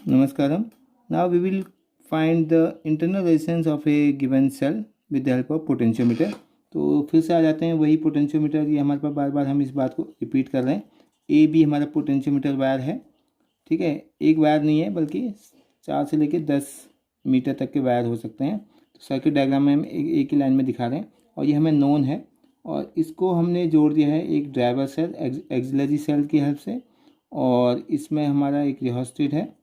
Namaskaram. Now we will find the internal resistance of a given cell with the help of potentiometer. तो फिर से आ जाते हैं वही पोटेंशियोमीटर। ये हमारे पास बार बार हम इस बात को रिपीट कर रहे हैं। ए बी हमारा पोटेंशियोमीटर वायर है, ठीक है। एक वायर नहीं है बल्कि 4 से लेकर 10 मीटर तक के वायर हो सकते हैं। तो सर्किट डायग्राम में हम एक ही लाइन में दिखा रहे हैं और ये हमें नोन है और इसको हमने जोड़ दिया है एक ड्राइवर सेल एक्सिलरी सेल की हेल्प से। और इसमें हमारा एक रिहोस्टेट है,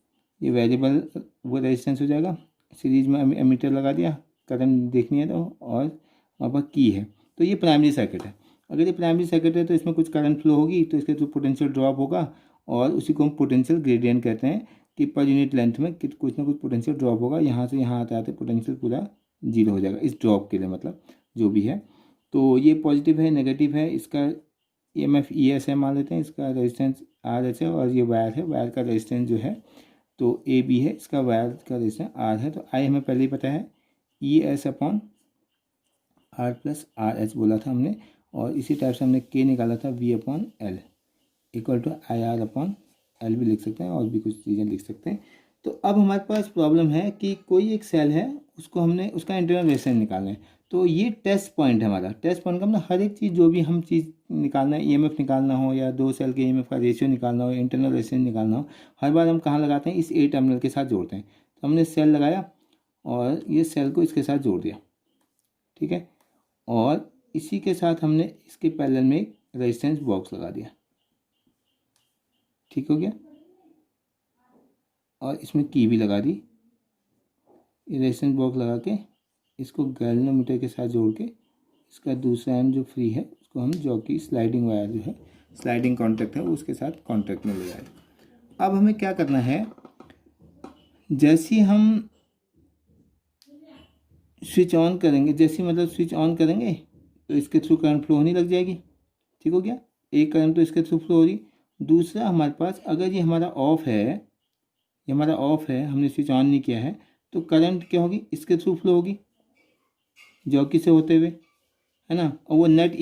ये वेरिएबल वो रेजिस्टेंस हो जाएगा। सीरीज में एमीटर लगा दिया, करंट देखनी है तो, और वहाँ पर की है। तो ये प्राइमरी सर्किट है। अगर ये प्राइमरी सर्किट है तो इसमें कुछ करंट फ्लो होगी तो इसके थ्रू पोटेंशियल ड्रॉप होगा और उसी को हम पोटेंशियल ग्रेडियंट कहते हैं कि पर यूनिट लेंथ में कुछ ना कुछ पोटेंशियल ड्रॉप होगा। यहाँ से यहाँ आते आते पोटेंशियल पूरा जीरो हो जाएगा इस ड्रॉप के लिए, मतलब जो भी है। तो ये पॉजिटिव है, नेगेटिव है, इसका EMF ES है मान लेते हैं, इसका रेजिस्टेंस RH है और ये वायर है। वायर का रेजिस्टेंस जो है तो AB है, इसका वायर का रेजिस्टेंस R है। तो I हमें पहले ही पता है, ES upon R plus RH बोला था हमने। और इसी टाइप से हमने K निकाला था, V upon L equal to IR upon L भी लिख सकते हैं और भी कुछ चीज़ें लिख सकते हैं। तो अब हमारे पास प्रॉब्लम है कि कोई एक सेल है, उसको हमने उसका इंटरनल रेजिस्टेंस निकालना है। तो ये टेस्ट पॉइंट है हमारा। टेस्ट पॉइंट का मतलब हर एक चीज़ जो भी हम चीज़ निकालना है, EMF निकालना हो या दो सेल के EMF का रेशियो निकालना हो, इंटरनल रेजिस्टेंस निकालना हो, हर बार हम कहाँ लगाते हैं, इस A टर्मिनल के साथ जोड़ते हैं। तो हमने सेल लगाया और ये सेल को इसके साथ जोड़ दिया, ठीक है। और इसी के साथ हमने इसके पैरेलल में एक रेजिस्टेंस बॉक्स लगा दिया, ठीक हो गया। और इसमें की भी लगा दी। ये रेजिस्टेंस बॉक्स लगा के इसको गैल्वेनोमीटर के साथ जोड़ के इसका दूसरा एंड जो फ्री है उसको हम जॉकी स्लाइडिंग वायर जो है, स्लाइडिंग कॉन्टैक्ट है, उसके साथ कॉन्टैक्ट में ले आए। अब हमें क्या करना है, जैसे हम स्विच ऑन करेंगे, स्विच ऑन करेंगे तो इसके थ्रू करंट फ्लो होने लग जाएगी, ठीक हो गया। एक करंट तो इसके थ्रू फ्लो हो रही। दूसरा हमारे पास अगर ये हमारा ऑफ है, ये हमारा ऑफ है, हमने स्विच ऑन नहीं किया है, तो करंट क्या होगी, इसके थ्रू फ्लो होगी जॉकी से होते हुए, है ना। और वो नेट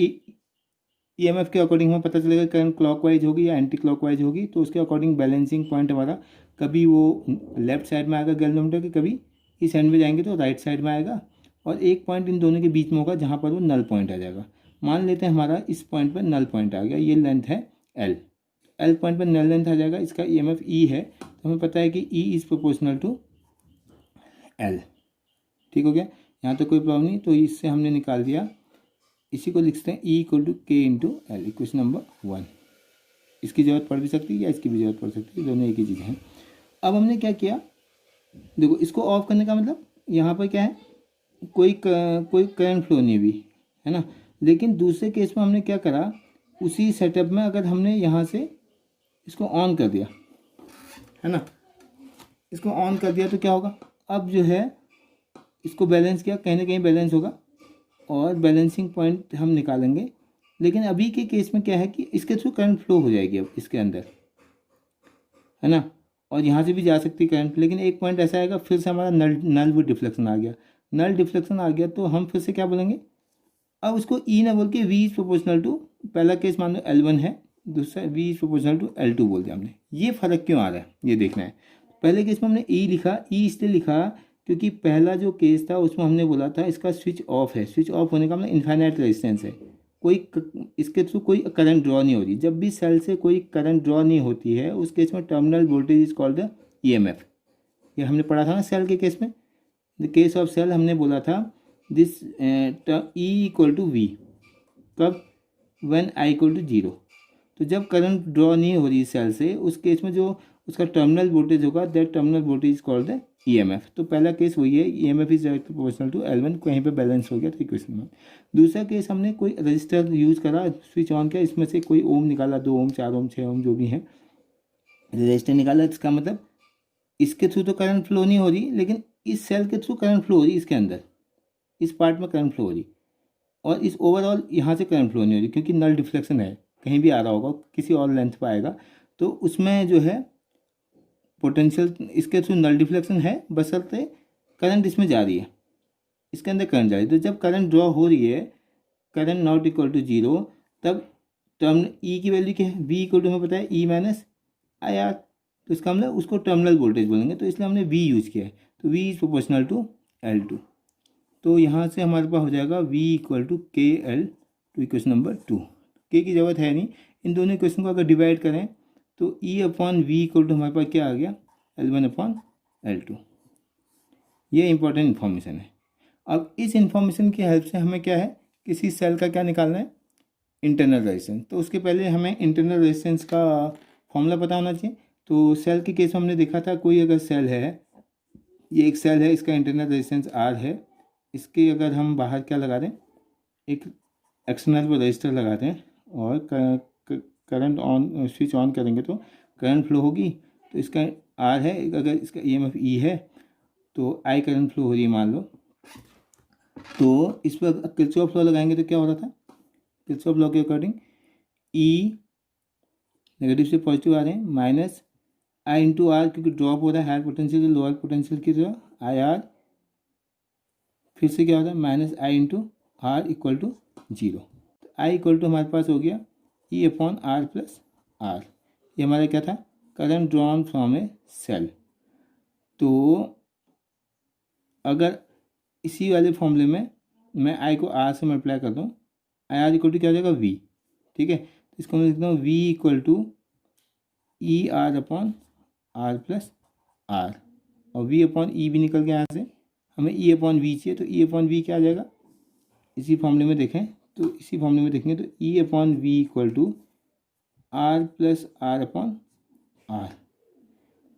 EMF के अकॉर्डिंग हमें पता चलेगा करंट क्लॉकवाइज होगी या एंटी क्लॉकवाइज होगी। तो उसके अकॉर्डिंग बैलेंसिंग पॉइंट हमारा कभी वो लेफ्ट साइड में आएगा गैल्वेनोमीटर के, कभी इस एंड में जाएंगे तो राइट साइड में आएगा, और एक पॉइंट इन दोनों के बीच में होगा जहाँ पर वो नल पॉइंट आ जाएगा। मान लेते हैं हमारा इस पॉइंट पर नल पॉइंट आ गया, ये लेंथ है L पॉइंट पर नल लेंथ आ जाएगा, इसका EMF E है। तो हमें पता है कि E is proportional to L, ठीक हो गया। यहाँ तो कोई प्रॉब्लम नहीं, तो इससे हमने निकाल दिया। इसी को लिखते हैं E equal to K into L, equation number 1। इसकी ज़रूरत पड़ भी सकती है या इसकी भी ज़रूरत पड़ सकती है, दोनों एक ही चीज़ हैं। अब हमने क्या किया, देखो इसको ऑफ करने का मतलब यहाँ पर क्या है, कोई करंट फ्लो नहीं हुई, है ना। लेकिन दूसरे केस में हमने क्या करा, उसी सेटअप में अगर हमने यहाँ से इसको ऑन कर दिया, है ना, इसको ऑन कर दिया तो क्या होगा, अब जो है इसको बैलेंस किया, कहीं ना कहीं बैलेंस होगा और बैलेंसिंग पॉइंट हम निकालेंगे। लेकिन अभी के केस में क्या है कि इसके थ्रू करंट फ्लो हो जाएगी अब इसके अंदर, है ना, और यहाँ से भी जा सकती है करंट। लेकिन एक पॉइंट ऐसा आएगा, फिर से हमारा नल वो डिफ्लेक्शन आ गया, नल डिफ्लेक्शन आ गया तो हम फिर से क्या बोलेंगे, अब उसको E ना बोल के V इज प्रोपोर्शनल टू, पहला केस मान लो L1 है, दूसरा V is proportional to L2 बोल दिया हमने। ये फ़र्क क्यों आ रहा है ये देखना है। पहले केस में हमने E लिखा, E इसलिए लिखा क्योंकि पहला जो केस था उसमें हमने बोला था इसका स्विच ऑफ है। स्विच ऑफ होने का मतलब इन्फाइनाइट रेजिस्टेंस है, इसके थ्रू कोई करंट ड्रॉ नहीं हो रही। जब भी सेल से कोई करंट ड्रॉ नहीं होती है उस केस में terminal voltage is called the EMF। ये हमने पढ़ा था ना सेल के केस में, द केस ऑफ सेल हमने बोला था this E equal to V, कब, व्हेन I इक्वल टू 0। तो जब करंट ड्रॉ नहीं हो रही सेल से उस केस में जो उसका टर्मिनल वोल्टेज होगा, that terminal voltage is called the EMF। तो पहला केस वही है, EMF is directly proportional to L1, कहीं पे बैलेंस हो गया तो इक्वेशन में। दूसरा केस हमने कोई रजिस्टर यूज़ करा, स्विच ऑन किया, इसमें से कोई ओम निकाला, 2 ओम 4 ओम 6 ओम जो भी है रजिस्टर निकाला। इसका मतलब इसके थ्रू तो करंट फ्लो नहीं हो रही, लेकिन इस सेल के थ्रू करंट फ्लो हो रही, इसके अंदर इस पार्ट में करंट फ्लो हो रही, और इस ओवरऑल यहाँ से करंट फ्लो नहीं हो रही क्योंकि नल डिफ्लेक्शन है, कहीं भी आ रहा होगा, किसी और लेंथ पर आएगा। तो उसमें जो है पोटेंशियल इसके थ्रू नल डिफ्लेक्शन है, बशर्ते करंट इसमें जा रही है, इसके अंदर करंट जा रही है। तो जब करंट ड्रॉ हो रही है, करंट नॉट इक्वल टू 0, तब टर्म E की वैल्यू क्या है, V इक्वल टू हमें पता है E माइनस IR। तो इसका मतलब उसको टर्मिनल वोल्टेज बोलेंगे, तो इसलिए हमने V यूज़ किया है। तो V is proportional to L2। तो यहाँ से हमारे पास हो जाएगा V इक्वल टू के एल टू इक्वेशन नंबर 2। के की ज़रूरत है नहीं, इन दोनों इक्वेशन को अगर डिवाइड करें तो E upon V equal to हमारे पास क्या आ गया, L1 अपॉन L2। ये इंपॉर्टेंट इन्फॉर्मेशन है। अब इस इंफॉर्मेशन की हेल्प से हमें क्या है, किसी सेल का क्या निकालना है, इंटरनल रेजिस्टेंस। तो उसके पहले हमें इंटरनल रेजिस्टेंस का फॉर्मूला पता होना चाहिए। तो सेल के केस में हमने देखा था, कोई अगर सेल है, ये एक सेल है, इसका इंटरनल रेजिस्टेंस R है, इसके अगर हम बाहर क्या लगा दें, एक एक्सटर्नल पर रजिस्टर लगा दें और करंट ऑन, स्विच ऑन करेंगे तो करंट फ्लो होगी। तो इसका R है, अगर इसका EMF E है तो I करंट फ्लो हो रही है मान लो। तो इस पर किरचॉफ लॉ लगाएंगे तो क्या हो रहा था, किरचॉफ लॉ के अकॉर्डिंग E नेगेटिव से पॉजिटिव आ रहे हैं, माइनस I इंटू आर, क्योंकि ड्रॉप हो रहा है हायर पोटेंशियल से लोअर पोटेंशियल की तरह आई आर, फिर से क्या होता है minus I into R equal to 0। तो आई इक्वल टू हमारे पास हो गया E upon R plus R. ये हमारा क्या था, current drawn from a cell. तो अगर इसी वाले फॉर्मूले में मैं आई को आर से मल्टीप्लाई कर दूँ, आई आर इक्वल टू क्या हो जाएगा वी, ठीक है। तो इसको मैं लिखता हूँ V equal to E R upon R plus R, और वी अपॉन ई भी निकल गया यहाँ से, हमें ई अपॉन वी चाहिए। तो ई अपॉन वी क्या आ जाएगा, इसी फॉर्मूले में देखें तो इसी फॉर्मूले में देखेंगे तो E upon V equal to R plus R upon R.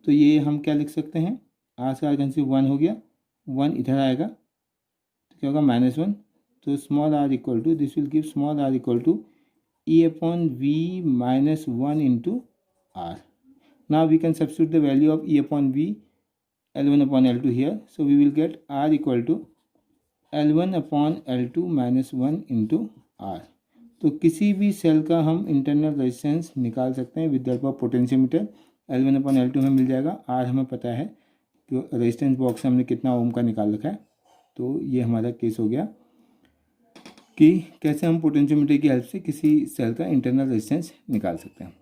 तो ये हम क्या लिख सकते हैं, आर से आर कैंसिल 1 हो गया, 1 इधर आएगा तो क्या होगा -1। तो small R equal to, this will give small R equal to E upon V minus 1 into R. Now we can substitute the value of E upon V, L1 upon L2 here. So we will get R equal to L1 upon L2 minus 1 into R. तो किसी भी cell का हम internal resistance निकाल सकते हैं with the help of potentiometer. L1 upon L2 हमें मिल जाएगा, R हमें पता है कि रेजिस्टेंस बॉक्स से हमने कितना ओम का निकाल रखा है। तो ये हमारा केस हो गया कि कैसे हम पोटेंशियोमीटर की हेल्प से किसी सेल का इंटरनल रेजिस्टेंस निकाल सकते हैं।